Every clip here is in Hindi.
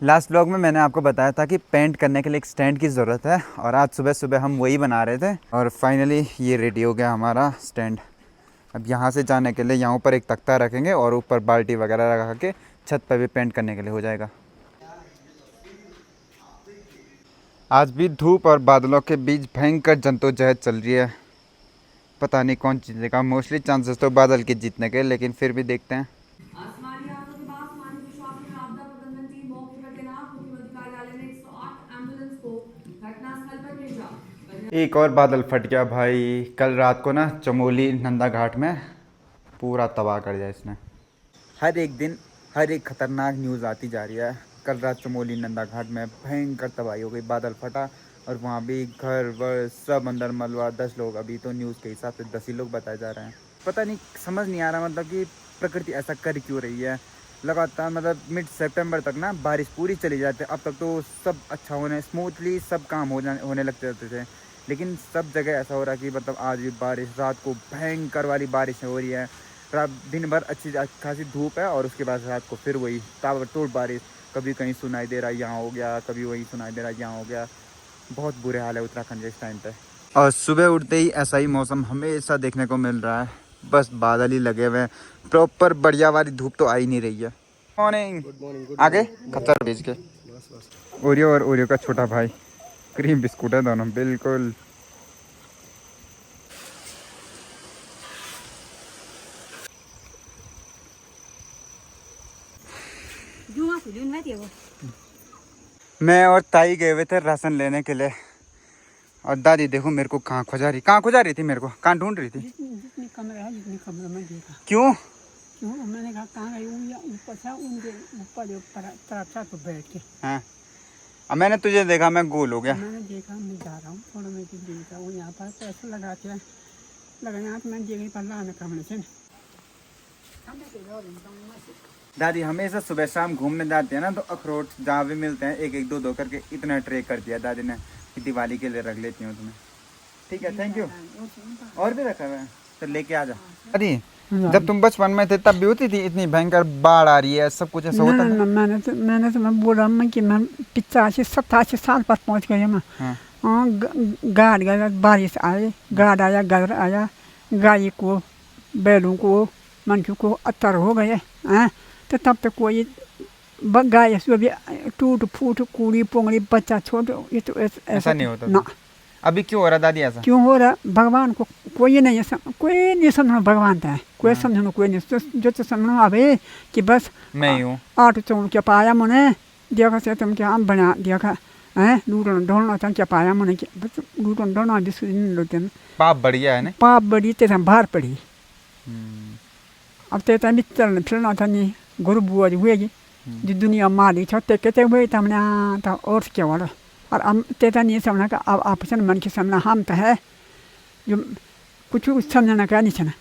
लास्ट व्लॉग में मैंने आपको बताया था कि पेंट करने के लिए एक स्टैंड की ज़रूरत है और आज सुबह सुबह हम वही बना रहे थे और फाइनली ये रेडी हो गया हमारा स्टैंड। अब यहाँ से जाने के लिए यहाँ ऊपर एक तख्ता रखेंगे और ऊपर बाल्टी वगैरह रखा के छत पर भी पेंट करने के लिए हो जाएगा। आज भी धूप और बादलों के बीच भयंकर जद्दोजहद चल रही है। पता नहीं कौन जीतेगा। मोस्टली चांसेस तो बादल के जीतने के, लेकिन फिर भी देखते हैं। एक और बादल फट गया भाई। कल रात को ना चमोली नंदा घाट में पूरा तबाह कर दिया इसने। हर एक दिन हर एक खतरनाक न्यूज़ आती जा रही है। कल रात चमोली नंदा घाट में भयंकर तबाही हो गई, बादल फटा और वहाँ भी घर वर सब अंदर मलबा। 10 लोग, अभी तो न्यूज़ के हिसाब से 10 ही लोग बताए जा रहे हैं। पता नहीं, समझ नहीं आ रहा मतलब कि प्रकृति ऐसा कर क्यों रही है। लगातार मतलब मिड सितंबर तक ना बारिश पूरी चली जाती है। अब तक तो सब अच्छा होने स्मूथली सब काम होने लगते रहते थे, लेकिन सब जगह ऐसा हो रहा है कि मतलब आज भी बारिश, रात को भयंकर वाली बारिश हो रही है। रात दिन भर अच्छी खासी धूप है और उसके बाद रात को फिर वही ताबड़तोड़ बारिश। कभी कहीं सुनाई दे रहा है यहाँ हो गया, कभी वही सुनाई दे रहा है यहाँ हो गया। बहुत बुरे हाल है उत्तराखंड के इस टाइम पे। और सुबह उठते ही ऐसा ही मौसम हमेशा देखने को मिल रहा है। बस बादल ही लगे हुए हैं, प्रॉपर बढ़िया वाली धूप तो आ ही नहीं रही है। मॉर्निंग। Good morning. आगे खच्चर भेज के ओरियो और ओरियो का छोटा भाई क्रीम बिस्कुट है दोनों बिल्कुल। मैं और ताई गए हुए थे राशन लेने के लिए और दादी देखो मेरे को कहाँ खोजा रही थी मेरे को कहाँ ढूंढ रही थी। जितनी कमरा में देखा। क्यों मैंने कहा कहाँ गई ऊपर था, उनके ऊपर जो तरफ था तो बैठ के। हाँ, अब मैंने तुझे देखा, मैं गोल हो गया। मैंने देखा मैं जा रहा हूँ थोड़ा, मैं देखा वो यहाँ पर पैसे लगाते हैं लगा यहाँ तो मैंने देखा पर लाने कमरे से। दादी हमेशा सुबह शाम घूमने जाते हैं ना, तो अखरोट जहाँ भी मिलते हैं एक एक दो करके इतना ट्रे कर दिया दादी ने कि दिवाली के लिए रख लेती हूँ तुम्हें। ठीक है, थैंक यू। और भी रखा हुआ है तो लेके आ जा। अरे जब तुम बचपन में थे तब भी होती थी इतनी भयंकर बाढ़ आ रही है, सब कुछ ऐसा होता है? मैंने तो मैं बोल रहा हूँ कि मैं 85-87 साल पर पहुँच गया मैं। हाँ, गाड़ गया, बारिश आए, गाड़ आया, गदर आया, गाय को बैलों को मनखी को अतर हो गए हैं। तो तब तक कोई गाय भी टूट फूट कूड़ी पोंगड़ी बच्चा छोड़, ये तो ऐसा नहीं होता ना। अभी क्यों हो रहा दादी ऐसा? क्यों हो रहा? भगवान को कोई नहीं समझना, भगवान था कोई समझना, कोई नहीं जो तो समझना अभी कि बस मैं हूँ। आठ चौड़ क्या पाया मैंने देखा से तुम क्या बना देखा है लूटन ढोलना था क्या पाया मैंने बस लूटन ढोलना जिस पाप बढ़िया है ना, पाप बड़ी तेरा भार पड़ी। अब तेरा भी चलना फिरना था नहीं गुरु बुआ जी हुएगी जो दुनिया मारी छोटे कहते हुए तमने था और क्या वाला। और अब तेरा नहीं समझना का अब आपस में मन के समझना हम तो है जो कुछ समझना का नहीं छना।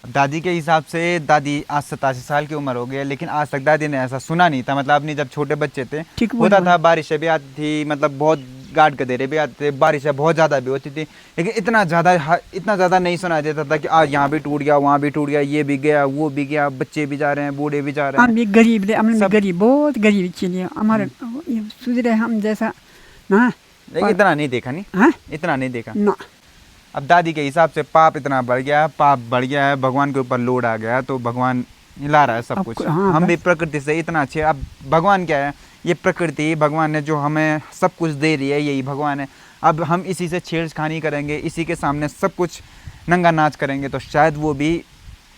दादी के हिसाब से दादी आज 87 साल की उम्र हो गई है, लेकिन आज तक दादी ने ऐसा सुना नहीं था। मतलब अपनी जब छोटे बच्चे थे होता था, बारिशें भी आती थी, मतलब बहुत गाढ़ गधेरे भी आते थे, बारिशें बहुत ज़्यादा भी होती थी, लेकिन इतना ज़्यादा नहीं सुनाई देता था कि आज यहाँ भी टूट गया, वहाँ भी टूट गया, ये भी गया, वो भी गया, बच्चे भी जा रहे हैं, बूढ़े भी जा रहे हैं। हम भी गरीब थे, हम गरीब बहुत गरीब चलिए हमारे सुधरे हम जैसा ना, लेकिन इतना नहीं देखा नहीं हाँ इतना नहीं देखा ना। अब दादी के हिसाब से पाप इतना बढ़ गया है, पाप बढ़ गया है, भगवान के ऊपर लोड आ गया है, तो भगवान हिला रहा है सब कुछ। हाँ, हम भी प्रकृति से इतना अच्छे। अब भगवान क्या है, ये प्रकृति भगवान ने जो हमें सब कुछ दे रही है, यही भगवान है। अब हम इसी से छेड़खानी करेंगे, इसी के सामने सब कुछ नंगा नाच करेंगे, तो शायद वो भी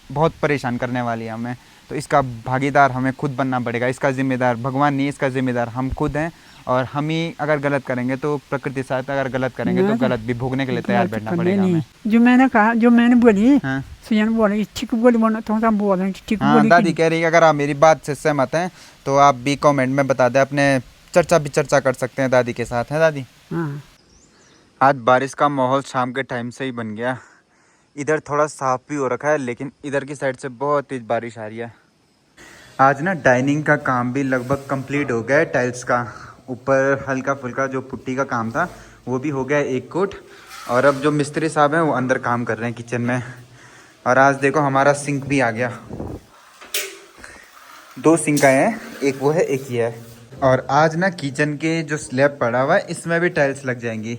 बहुत परेशान करने वाली है हमें। तो इसका भागीदार हमें खुद बनना पड़ेगा। इसका जिम्मेदार भगवान नहीं, इसका जिम्मेदार हम खुद हैं। और हम ही अगर गलत करेंगे तो प्रकृति साथ, अगर गलत करेंगे तो गलत भी भोगने के लिए तैयार बैठना पड़ेगा हमें। जो मैंने कहा, जो मैंने बोली, हाँ? सुजन बोली ठीक बोली, तो बोल रहे ठीक बोली। दादी कह रही है अगर आप मेरी बात से सहमत हैं तो आप भी कमेंट में बता दें, अपने चर्चा कर सकते हैं दादी के साथ, है दादी? हाँ। आज बारिश का माहौल शाम के टाइम से ही बन गया। इधर थोड़ा साफ भी हो रखा है, लेकिन इधर की साइड से बहुत तेज बारिश आ रही है। आज ना डाइनिंग का काम भी लगभग कंप्लीट हो गया है। टाइल्स का ऊपर हल्का फुल्का जो पुट्टी का काम था वो भी हो गया है 1 कोट। और अब जो मिस्त्री साहब हैं वो अंदर काम कर रहे हैं किचन में। और आज देखो हमारा सिंक भी आ गया। 2 सिंक आए हैं, एक वो है एक ये है। और आज ना किचन के जो स्लैब पड़ा हुआ है इसमें भी टाइल्स लग जाएंगी।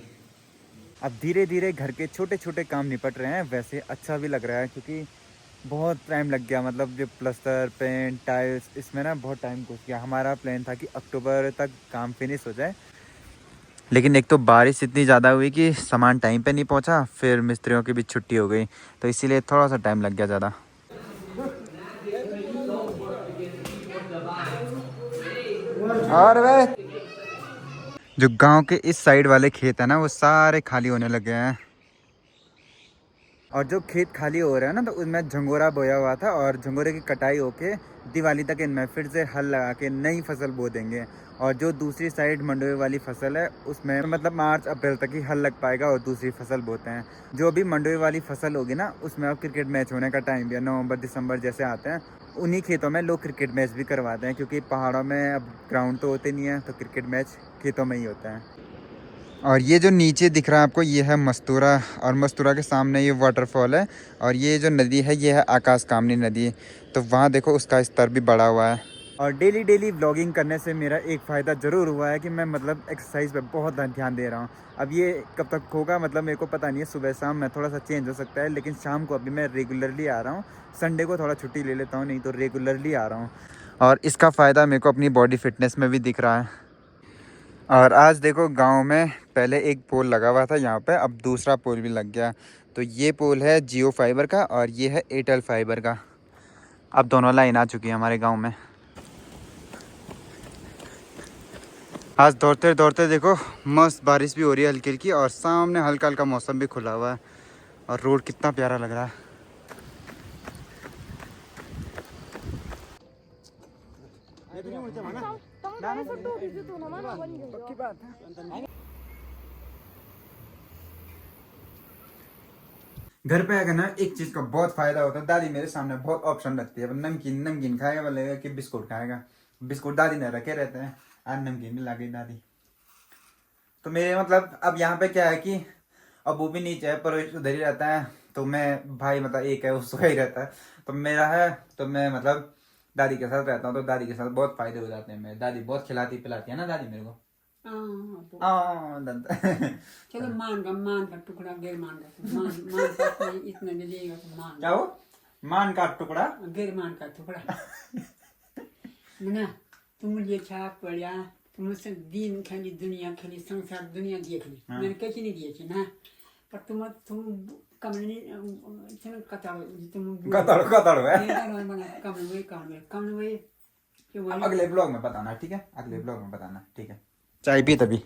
अब धीरे धीरे घर के छोटे छोटे काम निपट रहे हैं। वैसे अच्छा भी लग रहा है क्योंकि बहुत टाइम लग गया, मतलब जो प्लस्तर पेंट टाइल्स इसमें ना बहुत टाइम घुस गया। हमारा प्लान था कि अक्टूबर तक काम फिनिश हो जाए, लेकिन एक तो बारिश इतनी ज़्यादा हुई कि सामान टाइम पे नहीं पहुंचा, फिर मिस्त्रियों की भी छुट्टी हो गई, तो इसीलिए थोड़ा सा टाइम लग गया ज़्यादा। और वे जो गांव के इस साइड वाले खेत है ना वो सारे खाली होने लगे हैं। और जो खेत खाली हो रहा है ना तो उसमें झंगोरा बोया हुआ था और झंगोरे की कटाई होके दिवाली तक इनमें फिर से हल लगा के नई फसल बो देंगे। और जो दूसरी साइड मंडोवे वाली फसल है उसमें मतलब मार्च अप्रैल तक ही हल लग पाएगा और दूसरी फसल बोते हैं। जो भी मंडोवे वाली फसल होगी ना उसमें अब क्रिकेट मैच होने का टाइम भी है, नवंबर दिसंबर जैसे आते हैं उन्हीं खेतों में लोग क्रिकेट मैच भी करवाते हैं, क्योंकि पहाड़ों में अब ग्राउंड तो होते नहीं है तो क्रिकेट मैच खेतों में ही होता है। और ये जो नीचे दिख रहा है आपको ये है मस्तूरा, और मस्तूरा के सामने ये वाटरफॉल है। और ये जो नदी है ये है आकाश कामनी नदी, तो वहाँ देखो उसका स्तर भी बढ़ा हुआ है। और डेली डेली व्लॉगिंग करने से मेरा एक फ़ायदा ज़रूर हुआ है कि मैं मतलब एक्सरसाइज पे बहुत ध्यान दे रहा हूँ। अब ये कब तक होगा मतलब मेरे को पता नहीं है, सुबह शाम में थोड़ा सा चेंज हो सकता है, लेकिन शाम को अभी मैं रेगुलरली आ रहा हूँ। संडे को थोड़ा छुट्टी ले लेता हूँ, नहीं तो रेगुलरली आ रहा हूँ। और इसका फ़ायदा मेरे को अपनी बॉडी फिटनेस में भी दिख रहा है। और आज देखो गांव में पहले एक पोल लगा हुआ था यहाँ पे, अब दूसरा पोल भी लग गया। तो ये पोल है जियो फाइबर का और ये है एयरटेल फाइबर का। अब दोनों लाइन आ चुकी है हमारे गांव में। आज दौड़ते दौड़ते देखो मस्त बारिश भी हो रही है हल्की हल्की, और सामने हल्का हल्का मौसम भी खुला हुआ है और रोड कितना प्यारा लग रहा है। घर पे आकर ना एक चीज का बहुत फायदा होता है, दादी मेरे सामने बहुत ऑप्शन रखती है। नमकीन नमकीन खाएगा बोलेगा कि बिस्कुट खाएगा, बिस्कुट दादी ने रखे रहते हैं। आज नमकीन भी ला गई दादी। तो मेरे मतलब अब यहाँ पे क्या है कि अब वो भी नीचे है, परवेश उधर ही रहता है, तो मैं भाई मतलब एक है उसका ही रहता है, तो मेरा है तो मैं मतलब दादी के साथ रहता हूँ। तो दादी के साथ बहुत फायदे हो जाते हैं मेरे। दादी बहुत खिलाती पिलाती है ना दादी मेरे को। चलो मान का टुकड़ा गैर मान का मान का इतना दे देगा तो मान क्या हो मान का टुकड़ा गैर मान का टुकड़ा ना तुम मुझे छाप पड़ा तुमसे दिन खेली दुनिया खेली संसार दुनिया देख ली मैंने कैसे नहीं दिए ना पर तुम कमने कतार कतार है। कमने अगले ब्लॉग में बताना ठीक है, अगले ब्लॉग में बताना ठीक है। चाय पी तभी।